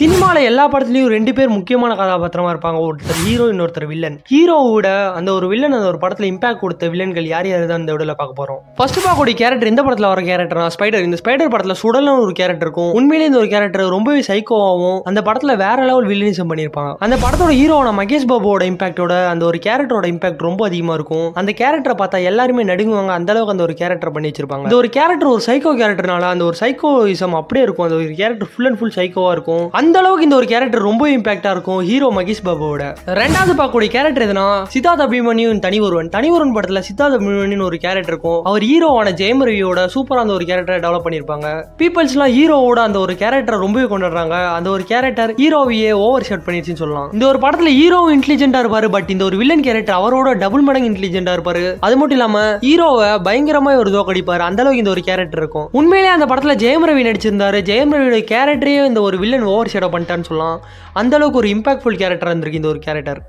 சினிமால எல்லா படத்துலயும் ரெண்டு பேர் முக்கியமான கதாபாத்திரமா இருப்பாங்க. ஒருத்தர் ஹீரோ, இன்னொருத்தர் வில்லன். ஹீரோவோட அந்த ஒரு வில்லன் அந்த ஒரு படத்துல இம்பாக்ட் கொடுத்த வில்லன்கள் யார் யாரு தான் இந்த வீடியோல பார்க்க போறோம். ஃபர்ஸ்ட் பார்க்கக்கூடிய கேரக்டர் இந்த படத்துல வர கேரக்டர் ஸ்பைடர். இந்த ஸ்பைடர் படத்துல சுடல்னு ஒரு கேரக்டர் இருக்கும். உண்மையிலேயே இந்த ஒரு கேரக்டர் ரொம்பவே சைக்கோவாகவும் அந்த படத்துல வேற லெவல் வில்லனிசம் பண்ணிருப்பாங்க. அந்த படத்தோட ஹீரோவான மகேஷ் பாபுவோட இம்பாக்டோட அந்த ஒரு கேரக்டரோட இம்பாக்ட் ரொம்ப அதிகமா இருக்கும். அந்த கேரக்டரை பார்த்தா எல்லாருமே நடுங்குவாங்க. அந்த அளவுக்கு அந்த ஒரு கேரக்டர் பண்ணி வச்சிருப்பாங்க. இந்த ஒரு கேரக்டர் ஒரு சைக்கோ கேரக்டர்னால அந்த ஒரு சைக்கோயிசம் அப்படியே இருக்கும். அந்த ஒரு character full and full Saikhowa இருக்கும். அந்த அளவுக்கு இந்த ஒரு கேரக்டர் ரொம்ப இம்பாக்டா இருக்கும் ஹீரோ மகேஷ் பாபுவோட. ரெண்டாவது பார்க்கக்கூடிய கேரக்டர் எதுனா சித்தார்த் அபிமன்யுவின் தனிவொருவன் படத்துல சித்தார்த் அபிமன்யுவின் ஒரு கேரக்டர் இருக்கும். அவர் ஹீரோவான ஜெயம் ரவியோட சூப்பரா அந்த ஒரு கேரக்டரை டெவலப் பண்ணிருப்பாங்க. பீப்பிள்ஸ்லாம் ஹீரோவோட அந்த ஒரு கேரக்டரை ரொம்பவே கொண்டாடுறாங்க. அந்த ஒரு கேரக்டர் ஹீரோவையே ஓவர் ஷாட் பண்ணிருச்சுன்னு சொல்லலாம். இந்த ஒரு படத்துல ஹீரோ இன்டெலிஜென்ட்டா இருப்பாரு. பட் இந்த ஒரு வில்லன் கேரக்டர் அவரோட டபுள் மடங்கு இன்டெலிஜென்ட்டா இருப்பாரு. அது மட்டும் இல்லாம ஹீரோவை பயங்கரமா ஒரு தோக்கடிப்பாரு. அந்த அளவுக்கு இந்த ஒரு கேரக்டர் இருக்கும். உண்மையிலேயே அந்த படத்துல ஜெயம் ரவி நடிச்சிருந்தாரு. ஜெயம் ரவியோட கேரக்டரையே இந்த ஒரு வில்லன் ஓவர் ஷேடோ பண்ணிட்டான்னு சொல்லலாம். அந்த அளவுக்கு ஒரு இம்பாக்ட்ஃபுல் கேரக்டர் இருந்திருக்கு இந்த ஒரு கேரக்டர்.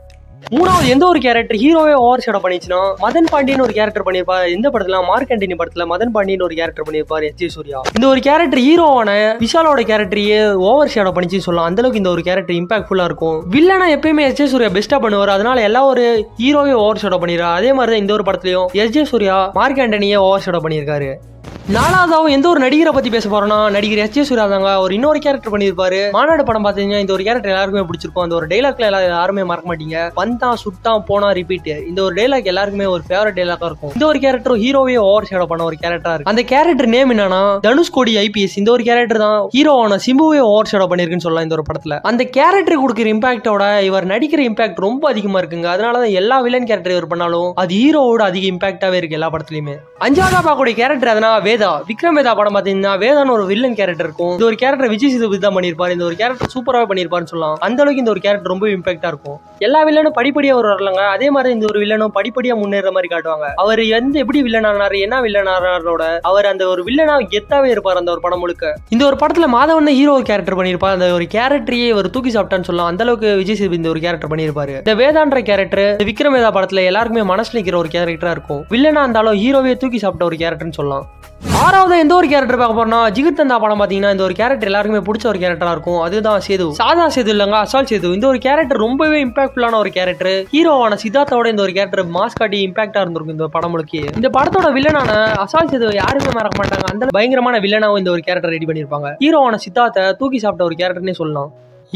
மூணாவது எந்த ஒரு கேரக்டர் ஹீரோவே ஓவர் ஷேடோ பண்ணிச்சுன்னா மதன் பாண்டியன் ஒரு கேரக்டர் பண்ணிருப்பாரு. இந்த படத்துல மார்க் ஆண்டனி படத்துல மதன் பாண்டியன் ஒரு கேரக்டர் பண்ணிருப்பாரு எஸ் ஜே சூர்யா. இந்த ஒரு கேரக்டர் ஹீரோவான விஷாலோட கேரக்டரையே ஓவர் ஷேடோ பண்ணிச்சுன்னு சொல்லலாம். அந்த அளவுக்கு இந்த ஒரு கேரக்டர் இம்பாக்ட்ஃபுல்லா இருக்கும். வில்லனா எப்பயுமே எஸ் ஜே சூர்யா பெஸ்டா பண்ணுவார். அதனால எல்லா ஒரு ஹீரோவே ஓவர் ஷேடோ பண்ணிடுறாரு. அதே மாதிரி தான் இந்த ஒரு படத்துலயும் எஸ் ஜே சூர்யா மார்க் ஆண்டனியே ஓவர் ஷேடோ பண்ணியிருக்காரு. நாலாவதாவும் எந்த ஒரு நடிகரை பத்தி பேச போறோம்னா நடிகர் எஸ் ஜே சூர்யா தாங்க. ஒரு இன்னொரு கேரக்டர் பண்ணிருப்பாரு. மாநாடு படம் பாத்தீங்கன்னா இந்த ஒரு கேரக்டர் எல்லாருக்குமே பிடிச்சிருக்கும். அந்த ஒரு டைலாக்ல யாருமே மறக்க மாட்டீங்க. வந்தான் சுட்டான் போனா ரிப்பீட். இந்த ஒரு டைலாக் எல்லாருக்குமே ஒரு ஃபேவரட் டைலாக்கா இருக்கும். இந்த ஒரு கேரக்டர் ஹீரோவே ஓவர் ஷேடோ பண்ண ஒரு கேரக்டரா இருக்கு. அந்த கேரக்டர் நேம் என்னன்னா தனுஷ்கோடி ஐபிஎஸ். இந்த ஒரு கேரக்டர் தான் ஹீரோவான சிம்புவே ஓவர் ஷேடோ பண்ணிருக்குன்னு சொல்லலாம் இந்த ஒரு படத்துல. அந்த கேரக்டர் கொடுக்குற இம்பாக்டோட இவர் நடிக்கிற இம்பாக்ட் ரொம்ப அதிகமா இருக்குங்க. அதனாலதான் எல்லா வில்லன் கேரக்டர் இவர் பண்ணாலும் அது ஹீரோவோட அதிக இம்பாக்டாவே இருக்கு எல்லா படத்துலயுமே. அஞ்சாவதா பார்க்கக்கூடிய கேரக்டர் எதனா விக்ரம் வேதா படம் பாத்தீங்கன்னா வேதான்னு ஒரு வில்லன் கேரக்டர் இருக்கும். இந்த ஒரு கேரக்டர் விஜய் சேதுபதி தான் பண்ணிருப்பாரு. இந்த ஒரு கேரக்டர் சூப்பராக பண்ணிருப்பாருன்னு சொல்லலாம். அந்த அளவுக்கு இந்த ஒரு கேரக்டர் ரொம்ப இம்பாக்டா இருக்கும். எல்லா வில்லனும் படிப்படியா வரலங்க. அதே மாதிரி இந்த ஒரு வில்லனும் படிப்படியா முன்னேற மாதிரி காட்டுவாங்க. அவர் எப்படி வில்லன் ஆனாரு, என்ன வில்லன் ஆனாரோட அவர் அந்த ஒரு வில்லனா கெத்தாவே இருப்பார் அந்த ஒரு படம் முழுக்க. இந்த ஒரு படத்துல மாதவன் ஹீரோ கேரக்டர் பண்ணிருப்பாரு. அந்த ஒரு கேரக்டரையே ஒரு தூக்கி சாப்பிட்டான்னு சொல்லலாம். அந்த அளவுக்கு விஜய் சேதுபதி இந்த ஒரு கேரக்டர் பண்ணிருப்பாரு. இந்த வேதான்ற கேரக்டர் விக்ரம் வேதா படத்துல எல்லாருக்குமே மனசுல இருக்கிற ஒரு கேரக்டரா இருக்கும். வில்லனா இருந்தாலும் ஹீரோவே தூக்கி சாப்பிட்ட ஒரு கேரக்டர்னு சொல்லலாம். ஆறாவது எந்த ஒரு கேரக்டர் பார்க்க போறோம்னா ஜிகிர்தந்தா படம் பாத்தீங்கன்னா இந்த ஒரு கேரக்டர் எல்லாருக்குமே பிடிச்ச ஒரு கேரக்டரா இருக்கும். அதுதான் சேது. சாதா சேது இல்லங்க, அசால் சேது. இந்த ஒரு கேரக்டர் ரொம்பவே இம்பாக்ட்ஃபுல்லான ஒரு கேரக்டர். ஹீரோவான சித்தார்த்தோட இந்த ஒரு கேரக்டர் மாஸ் காட்டி இம்பாக்டா இருந்திருக்கும் இந்த படம் முழுக்க. இந்த படத்தோட வில்லனான அசால் சேது யாருமே மறக்க மாட்டாங்க. அந்த பயங்கரமான வில்லனாவும் இந்த ஒரு கேரக்டர் ரெடி பண்ணிருப்பாங்க. ஹீரோவான சித்தார்த்தை தூக்கி சாப்பிட்ட ஒரு கேரக்டர்னே சொல்லலாம்.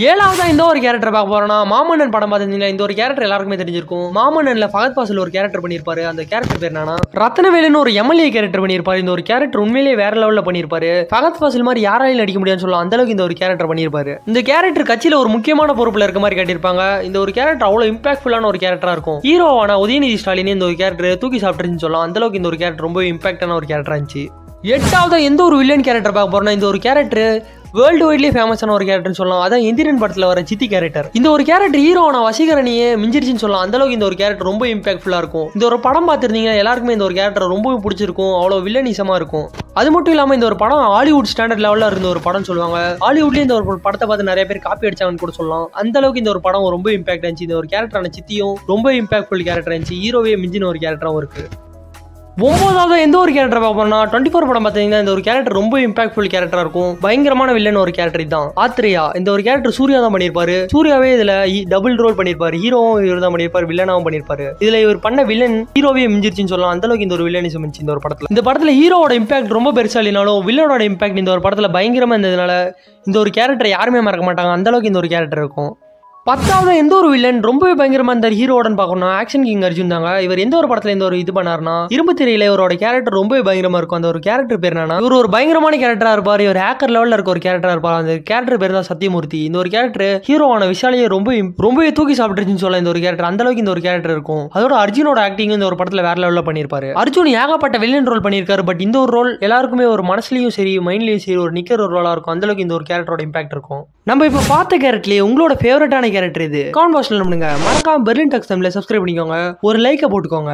ஏழாவதா இந்த ஒரு கேரக்டர் பார்க்க போறோம்னா மாமன்னன் படம் பாத்தீங்கன்னா இந்த ஒரு கேரக்டர் எல்லாருக்குமே தெரிஞ்சிருக்கும். மாமன்னன்ல ஃபகத் ஃபாசில் ஒரு கேரக்டர் பண்ணிருப்பாரு. அந்த கேரக்டர் பேர் என்னன்னா ரத்னவேலுன்னு ஒரு எம்எல்ஏ கேரக்டர் பண்ணிருப்பாரு. இந்த ஒரு கேரக்டர் உண்மையிலேயே வேற லெவல்ல பண்ணிருப்பாரு. ஃபகத் ஃபாசில் மாதிரி யாராலையும் நடிக்க முடியாதுன்னு சொல்லலாம். அந்த அளவுக்கு இந்த ஒரு கேரக்டர் பண்ணிருப்பாரு. இந்த கேரக்டர் கட்சியில ஒரு முக்கியமான பொறுப்புல இருக்க மாதிரி காட்டியிருப்பாங்க. இந்த ஒரு கேரக்டர் அவ்வளவு இம்பாக்ட்ஃபுல்லான ஒரு கேரக்டரா இருக்கும். ஹீரோவான உதயநிதி ஸ்டாலின் இந்த ஒரு கேரக்டர் தூக்கி சாப்பிட்டுருன்னு சொல்லலாம். அந்த அளவுக்கு இந்த ஒரு கேரக்டர் ரொம்ப இம்பாக்டான ஒரு கேரக்டரா இருந்துச்சு. எட்டாவது எந்த ஒரு வில்லன் கேரக்டர் பார்க்க போறோம்னா இந்த ஒரு கேரக்டர் வேர்ல்டு வைட்லயே ஃபேமஸான ஒரு கேரக்டர் சொல்லலாம். அதான் எந்திரன் படத்துல வர சித்தி கேரக்டர். இந்த ஒரு கேரக்டர் ஹீரோவான வசீகரனையே மிஞ்சிருச்சுன்னு சொல்லலாம். அந்த அளவுக்கு இந்த ஒரு கேரக்டர் ரொம்ப இம்பாக்ட்ஃபுல்லா இருக்கும். இந்த ஒரு படம் பார்த்திருந்தீங்கன்னா எல்லாருக்குமே இந்த ஒரு கேரக்டர் ரொம்பவும் பிடிச்சிருக்கும். அவ்வளவு வில்லனிசமா இருக்கும். அது மட்டும் இல்லாம இந்த ஒரு படம் ஹாலிவுட் ஸ்டாண்டர்ட் லெவல்ல இருந்த ஒரு படம் சொல்லுவாங்க. ஹாலிவுட்லயே இந்த ஒரு படத்தை பார்த்து நிறைய பேர் காப்பி அடிச்சாங்கன்னு கூட சொல்லலாம். அந்த அளவுக்கு இந்த ஒரு படம் ரொம்ப இம்பாக்ட் இருந்துச்சு. இந்த ஒரு கேரக்டரான சித்தியும் ரொம்ப இம்பாக்ட்ஃபுல் கேரக்டர் இருந்துச்சு. ஹீரோவே மிஞ்சின ஒரு கேரக்டராகவும் இருக்கு. ஒன்பதாவது எந்த ஒரு கேரக்டர் பார்க்க போறோம்னா 24 படம் பார்த்தீங்கன்னா இந்த ஒரு கேரக்டர் ரொம்ப இம்பாக்ட்ஃபுல் கேரக்டரா இருக்கும். பயங்கரமான வில்லன் ஒரு கேரக்டர் தான் ஆத்ரேயா. இந்த ஒரு கேரக்டர் சூர்யா தான் பண்ணிருப்பாரு. சூர்யாவே இதுல டபுள் ரோல் பண்ணிருப்பாரு. ஹீரோவும் இவர் தான் பண்ணிருப்பாரு, வில்லனாவும் பண்ணிருப்பாரு. இதுல இவர் பண்ண வில்லன் ஹீரோவே மிஞ்சிருச்சுன்னு சொல்லலாம். அந்த அளவுக்கு இந்த ஒரு வில்லனிசம் இருந்துச்சு இந்த ஒரு படத்துல. இந்த படத்துல ஹீரோவோட இம்பாக்ட் ரொம்ப பெருசா இல்லைனாலும் வில்லனோட இம்பாக்ட் இந்த ஒரு படத்துல பயங்கரமா இருந்ததுனால இந்த ஒரு கேரக்டர் யாருமே மறக்க மாட்டாங்க. அந்த அளவுக்கு இந்த ஒரு கேரக்டர் இருக்கும். பத்தாவது எந்த ஒரு வில்லன் ரொம்பவே பயங்கரமா இந்த ஹீரோடன் பார்க்கணும் ஆக்ஷன் கிங் அர்ஜுன் தாங்க. இவர் எந்த ஒரு படத்துல இந்த ஒரு இது பண்ணாருன்னா இரும்பு திரையில இவரோட கேரக்டர் ரொம்பவே பயங்கரமா இருக்கும். அந்த ஒரு கேரக்டர் பேர் என்னன்னா இவர் ஒரு பயங்கரமான கேரக்டரா இருப்பாரு. இவர் ஹேக்கர் லெவல்ல இருக்க ஒரு கேரக்டரா இருப்பாரு. அந்த கேரக்டர் பேர் தான் சத்தியமூர்த்தி. இந்த ஒரு கேரக்டர் ஹீரோவான விஷாலையே ரொம்பவே தூக்கி சாப்பிட்டுருச்சுன்னு சொல்லலாம் இந்த ஒரு கேரக்டர். அந்த அளவுக்கு இந்த ஒரு கேரக்டர் இருக்கும். அதோட அர்ஜுனோட ஆக்டிங் இந்த ஒரு படத்துல வேற லெவல்ல பண்ணிருப்பாரு. அர்ஜுன் ஏகப்பட்ட வில்லன் ரோல் பண்ணிருக்காரு. பட் இந்த ஒரு ரோல் எல்லாருக்குமே ஒரு மனசுலயும் சரி மைண்ட்லயும் சரி ஒரு நிக்கிற ஒரு ரோலா இருக்கும். அந்த அளவுக்கு இந்த ஒரு கேரக்டரோட இம்பாக்ட் இருக்கும். நம்ம இப்ப பார்த்த கேரக்டர்லயே உங்களோட ஃபேவரட்டான கேரக்டர் இது? மறக்காம பெர்லின் டாக்ஸ் தமிழ்ல சப்ஸ்கிரைப் பண்ணிக்கோங்க. ஒரு லைக்கை போட்டுக்கோங்க.